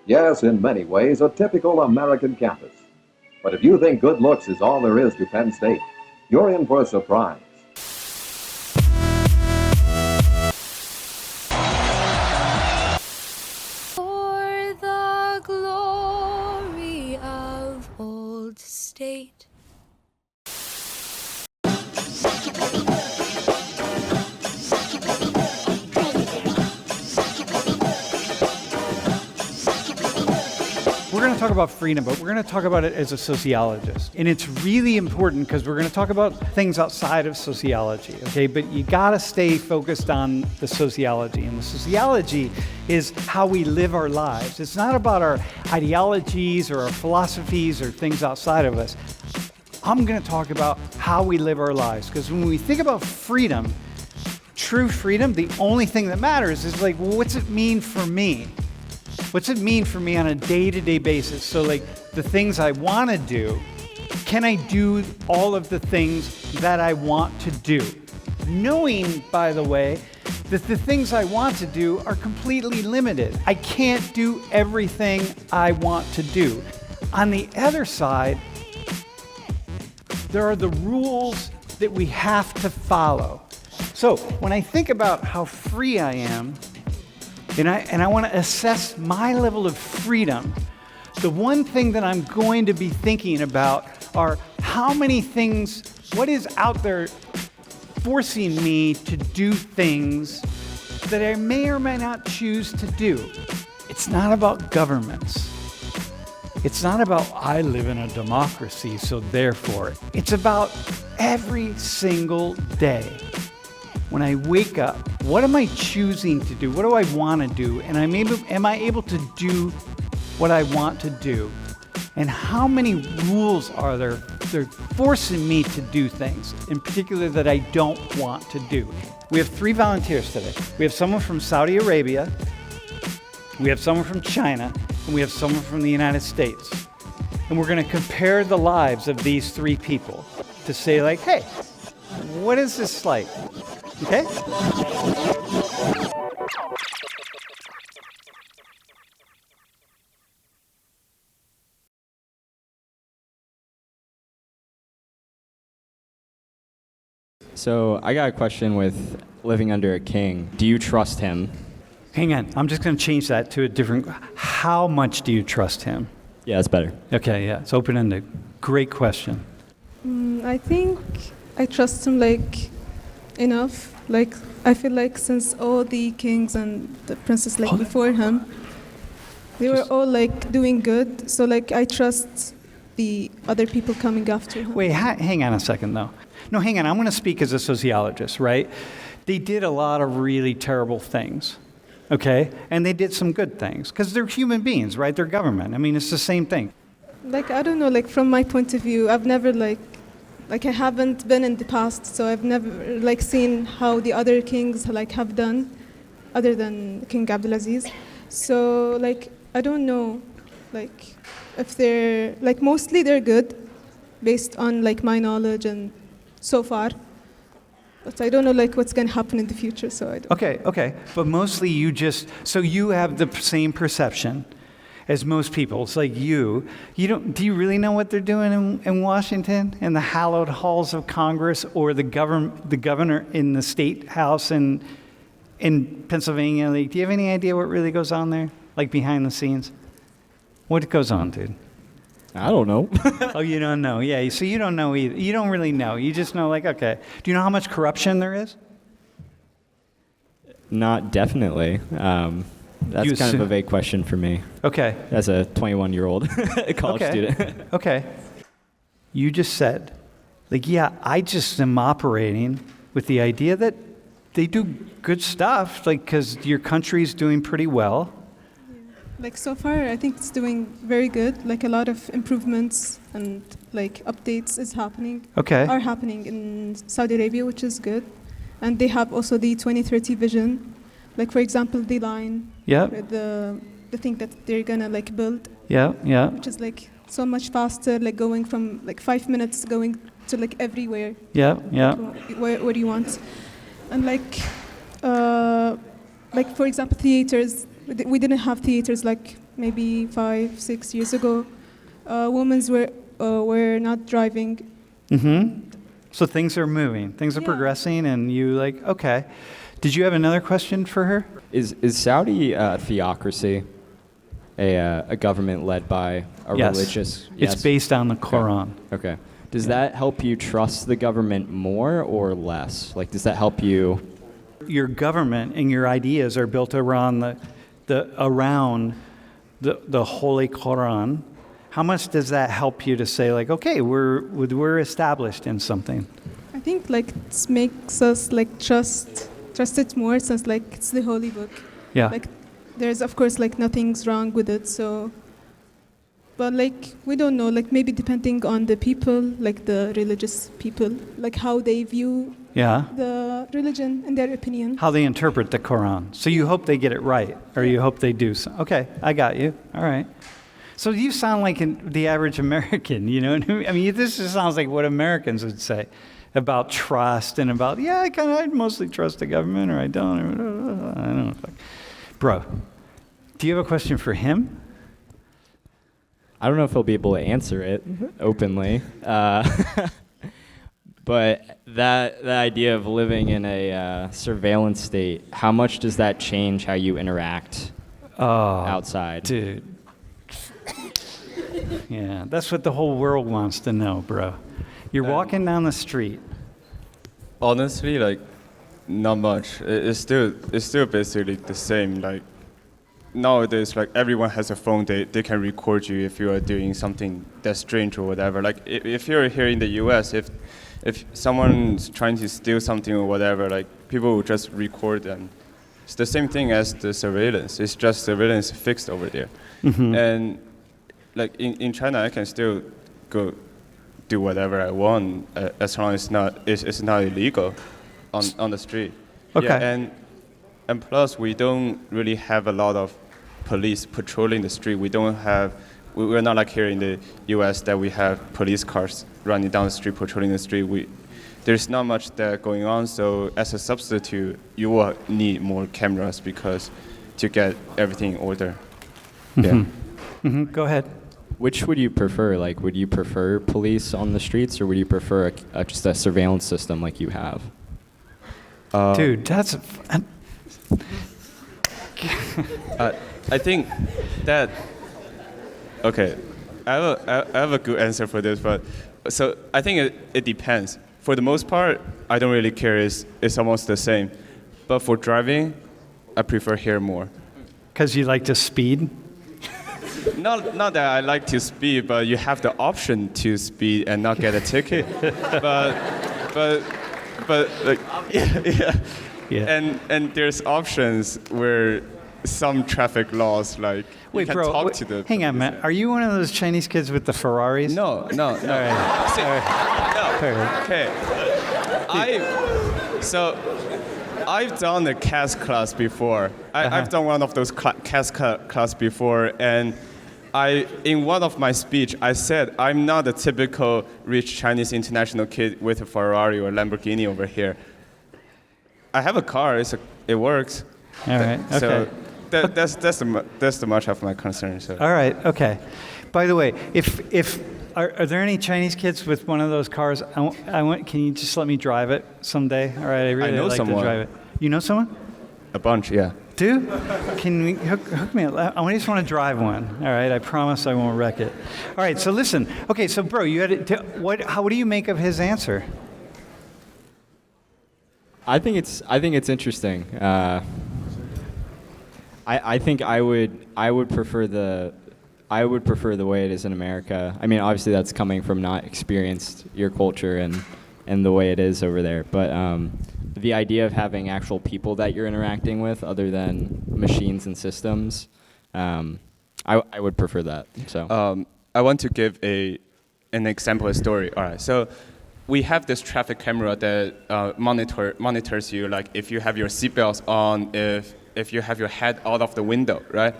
Yes, in many ways, a typical American campus. But if you think good looks is all there is to Penn State, you're in for a surprise. For the glory of old state. We're going to talk about freedom, but we're going to talk about it as a sociologist. And it's really important because we're going to talk about things outside of sociology, okay? But you got to stay focused on the sociology. And the sociology is how we live our lives. It's not about our ideologies or our philosophies or things outside of us. I'm going to talk about how we live our lives. Because when we think about freedom, true freedom, the only thing that matters is like, well, what's it mean for me? What's it mean for me on a day-to-day basis? So like the things I want to do, can I do all of the things that I want to do? Knowing, by the way, that the things I want to do are completely limited. I can't do everything I want to do. On the other side, there are the rules that we have to follow. So when I think about how free I am, and I want to assess my level of freedom, the one thing that I'm going to be thinking about are how many things, what is out there forcing me to do things that I may or may not choose to do. It's not about governments. It's not about I live in a democracy, so therefore. It's about every single day. When I wake up, what am I choosing to do? What do I want to do? And am I able to do what I want to do? And how many rules are there? They're forcing me to do things, in particular that I don't want to do. We have 3 volunteers today. We have someone from Saudi Arabia, we have someone from China, and we have someone from the United States. And we're going to compare the lives of these 3 people to say like, hey, what is this like? Okay? So I got a question with living under a king. Do you trust him? Hang on, I'm just going to change that to a different, how much do you trust him? Yeah, it's better. Okay, yeah, it's open-ended. Great question. I think I trust him like enough. Like I feel like since all the kings and the princes like before him, they were all like doing good. So like I trust the other people coming after him. Wait, hang on a second though. No, hang on, I'm going to speak as a sociologist, right? They did a lot of really terrible things, okay? And they did some good things because they're human beings, right? They're government. I mean, it's the same thing. Like I don't know, like from my point of view, I've never like I haven't been in the past, so I've never like seen how the other kings like have done, other than King Abdulaziz. So like I don't know, like if they're like mostly they're good, based on like my knowledge and so far. But I don't know like what's going to happen in the future, so I don't. Okay, but mostly so you have the same perception as most people. It's like do you really know what they're doing in Washington, in the hallowed halls of Congress, or the governor in the state house in Pennsylvania? Like, do you have any idea what really goes on there, like behind the scenes? What goes on, dude? I don't know. Oh, you don't know? Yeah, so you don't know either. You don't really know. You just know, like, okay. Do you know how much corruption there is? Not definitely. That's kind of a vague question for me. Okay. As a 21-year-old college student. Okay. You just said, like, yeah, I just am operating with the idea that they do good stuff, like, because your country's doing pretty well. Like so far, I think it's doing very good. Like a lot of improvements and like updates are happening in Saudi Arabia, which is good. And they have also the 2030 vision. Like for example, the line, the thing that they're gonna like build, which is like so much faster, like going from like 5 minutes going to like everywhere, like, where you want, and like for example, theaters. We didn't have theaters like maybe 5-6 years ago, women were not driving. Mm-hmm. So things are moving, things are progressing, and you like, okay. Did you have another question for her? Is Saudi a theocracy, a government led by a religious? Yes, it's based on the Quran. Okay. Does that help you trust the government more or less? Like, does that help you? Your government and your ideas are built around the Holy Quran. How much does that help you to say, like, okay, we're established in something? I think like it makes us like trust it more, since like it's the holy book. Yeah. Like there's of course like nothing's wrong with it. So, but like we don't know. Like maybe depending on the people, like the religious people, like how they view the religion and their opinion. How they interpret the Quran. So you hope they get it right, or you hope they do so. Okay, I got you. All right. So you sound like the average American, you know? I mean, this just sounds like what Americans would say about trust and about, I mostly trust the government, or I don't. Or, I don't know. Bro, do you have a question for him? I don't know if he'll be able to answer it openly. But that idea of living in a surveillance state, how much does that change how you interact outside? Dude. Yeah, that's what the whole world wants to know, bro. You're walking down the street. Honestly, like, not much. It's still basically the same. Like, nowadays, like, everyone has a phone. They can record you if you are doing something that's strange or whatever. Like, if you're here in the U.S., if someone's trying to steal something or whatever, like, people will just record them. It's the same thing as the surveillance. It's just surveillance fixed over there. Mm-hmm. And like in China, I can still go do whatever I want as long as it's not illegal on the street. Okay. Yeah, and plus we don't really have a lot of police patrolling the street. We're not like here in the U.S. that we have police cars running down the street patrolling the street. There's not much that going on. So as a substitute, you will need more cameras because to get everything in order. Mm-hmm. Yeah. Mm-hmm. Go ahead. Which would you prefer? Like, would you prefer police on the streets, or would you prefer just a surveillance system like you have? Dude, that's... I think that... Okay, I have a good answer for this, but... So I think it depends. For the most part, I don't really care. It's almost the same. But for driving, I prefer here more. Because you like to speed? Not that I like to speed, but you have the option to speed and not get a ticket. but like, yeah. And there's options where some traffic laws, like, wait, you can bro, talk to the... Hang on, man. Are you one of those Chinese kids with the Ferraris? No. All right. See, All right. Okay. I've done a CAS class before. I've done one of those CAS class before, and in one of my speech, I said I'm not a typical rich Chinese international kid with a Ferrari or Lamborghini over here. I have a car. It works. All right. Okay. So that's the much of my concern. So. All right. Okay. By the way, are there any Chinese kids with one of those cars? Can you just let me drive it someday? All right. I really like someone. to drive it. You know someone? A bunch, yeah. Do? Can we hook me up? I just want to drive one. All right. I promise I won't wreck it. All right. So listen. Okay. So bro, you had what do you make of his answer? I think it's interesting. I think I would prefer the way it is in America. I mean, obviously that's coming from not experienced your culture and the way it is over there. But the idea of having actual people that you're interacting with, other than machines and systems, I would prefer that. So I want to give an example, a story. All right, so we have this traffic camera that monitors you, like if you have your seatbelts on, if you have your head out of the window, right?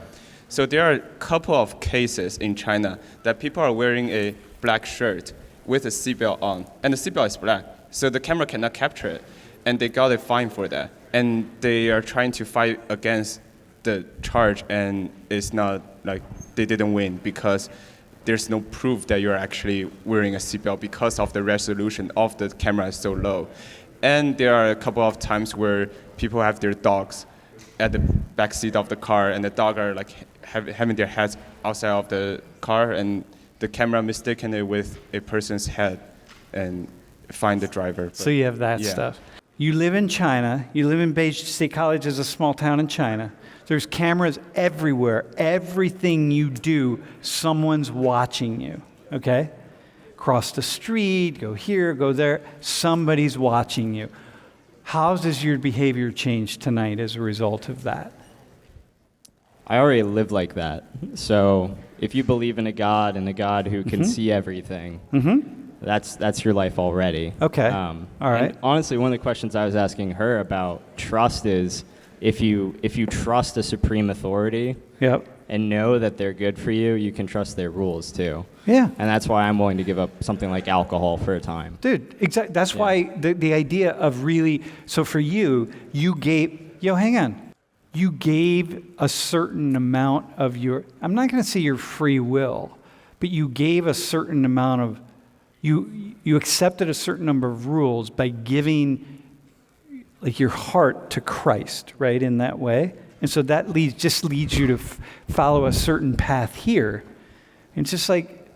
So there are a couple of cases in China that people are wearing a black shirt with a seatbelt on, and the seatbelt is black, so the camera cannot capture it, and they got a fine for that. And they are trying to fight against the charge, and it's not like they didn't win because there's no proof that you're actually wearing a seatbelt because of the resolution of the camera is so low. And there are a couple of times where people have their dogs at the back seat of the car, and the dog are like having their heads outside of the car, and the camera mistaken it with a person's head and find the driver. But so you have that stuff. You live in China. You live in Beijing State College is a small town in China. There's cameras everywhere. Everything you do, someone's watching you, okay? Cross the street, go here, go there. Somebody's watching you. How does your behavior change tonight as a result of that? I already live like that. So if you believe in a God and a God who can see everything, that's your life already. Okay. All right. Honestly, one of the questions I was asking her about trust is if you trust a supreme authority and know that they're good for you, you can trust their rules too. Yeah. And that's why I'm willing to give up something like alcohol for a time. Dude, exactly. That's why the idea of really, so for you gave, hang on. You gave a certain amount of your, I'm not going to say your free will, but you gave a certain amount of, you accepted a certain number of rules by giving like your heart to Christ, right, in that way. And so that just leads you to follow a certain path here. And it's just like,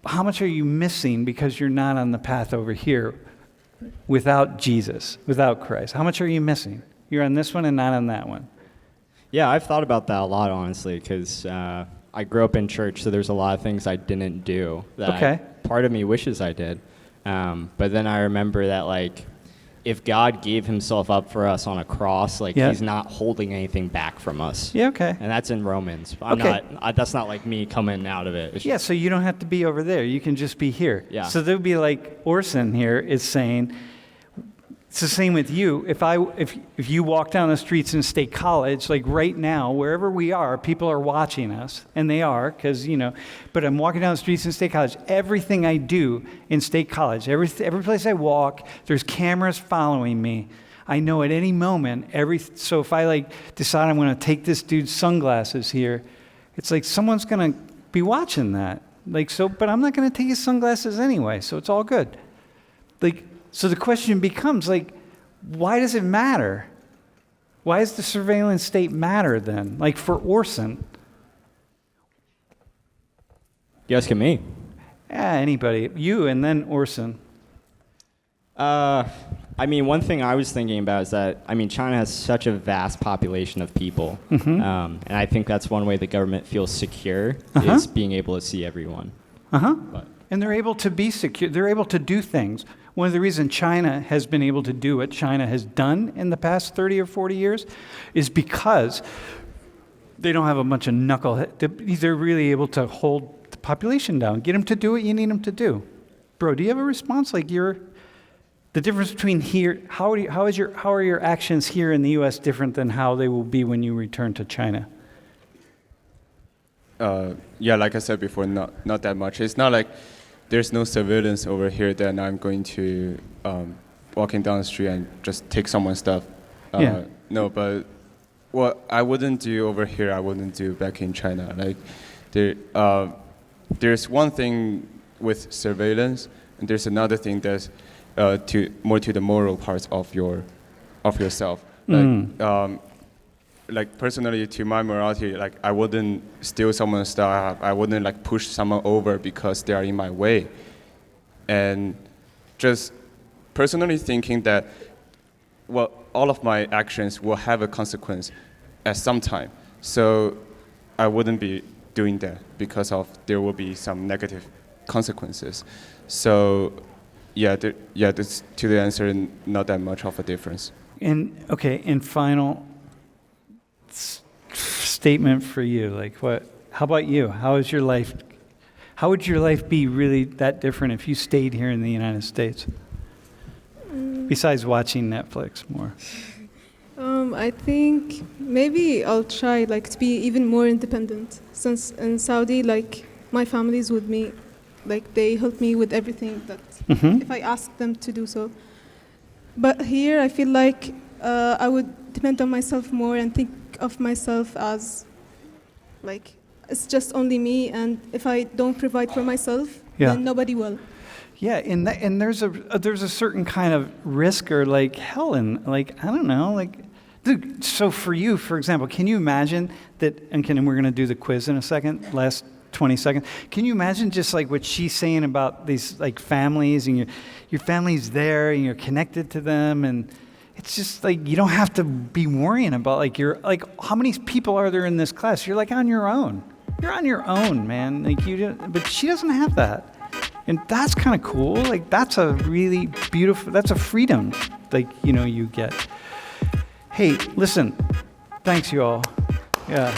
how much are you missing because you're not on the path over here without Jesus, without Christ? How much are you missing? You're on this one and not on that one. Yeah, I've thought about that a lot, honestly, because I grew up in church, so there's a lot of things I didn't do that part of me wishes I did. But then I remember that, like, if God gave himself up for us on a cross, like, he's not holding anything back from us. Yeah, okay. And that's in Romans. That's not like me coming out of it. It's so you don't have to be over there. You can just be here. Yeah. So there would be like Orson here is saying, it's the same with you. If you walk down the streets in State College, like right now, wherever we are, people are watching us, and they are, because, but I'm walking down the streets in State College. Everything I do in State College, every place I walk, there's cameras following me. I know at any moment, so if I decide I'm going to take this dude's sunglasses here, it's like someone's going to be watching that. But I'm not going to take his sunglasses anyway, so it's all good. So the question becomes, why does it matter? Why does the surveillance state matter then? For Orson. You asking me? Yeah, anybody. You and then Orson. One thing I was thinking about is that, China has such a vast population of people. And I think that's one way the government feels secure is being able to see everyone. And they're able to be secure. They're able to do things. One of the reasons China has been able to do what China has done in the past 30 or 40 years is because they don't have a bunch of knuckleheads. They're really able to hold the population down, get them to do what you need them to do. Bro, do you have a response? The difference between here, how are your actions here in the U.S. different than how they will be when you return to China? Like I said before, not that much. It's not like there's no surveillance over here, then I'm going to walking down the street and just take someone's stuff. No, but what I wouldn't do over here, I wouldn't do back in China. There's one thing with surveillance, and there's another thing that's more to the moral parts of yourself. Personally, to my morality, I wouldn't steal someone's stuff. I wouldn't push someone over because they are in my way. And just personally thinking that, all of my actions will have a consequence at some time. So I wouldn't be doing that because there will be some negative consequences. So that's to the answer, not that much of a difference. And final statement for you, how about you? How would your life be really that different if you stayed here in the United States? Besides watching Netflix more. I think maybe I'll try to be even more independent. Since in Saudi, my family's with me, they help me with everything that if I ask them to do so. But here I feel I would depend on myself more and think of myself as like it's just only me, and if I don't provide for myself, then nobody will. Yeah, and there's a certain kind of risk, or like Helen, like I don't know, like dude, so for you, for example, can you imagine that? And we're going to do the quiz in a second. Last 20 seconds. Can you imagine just like what she's saying about these like families, and your family's there and you're connected to them, and it's just like you don't have to be worrying about like you're like how many people are there in this class? You're like on your own. You're on your own, man. Like but she doesn't have that. And that's kind of cool. Like that's a really beautiful, that's a freedom like, you get. Hey, listen, thanks you all. Yeah.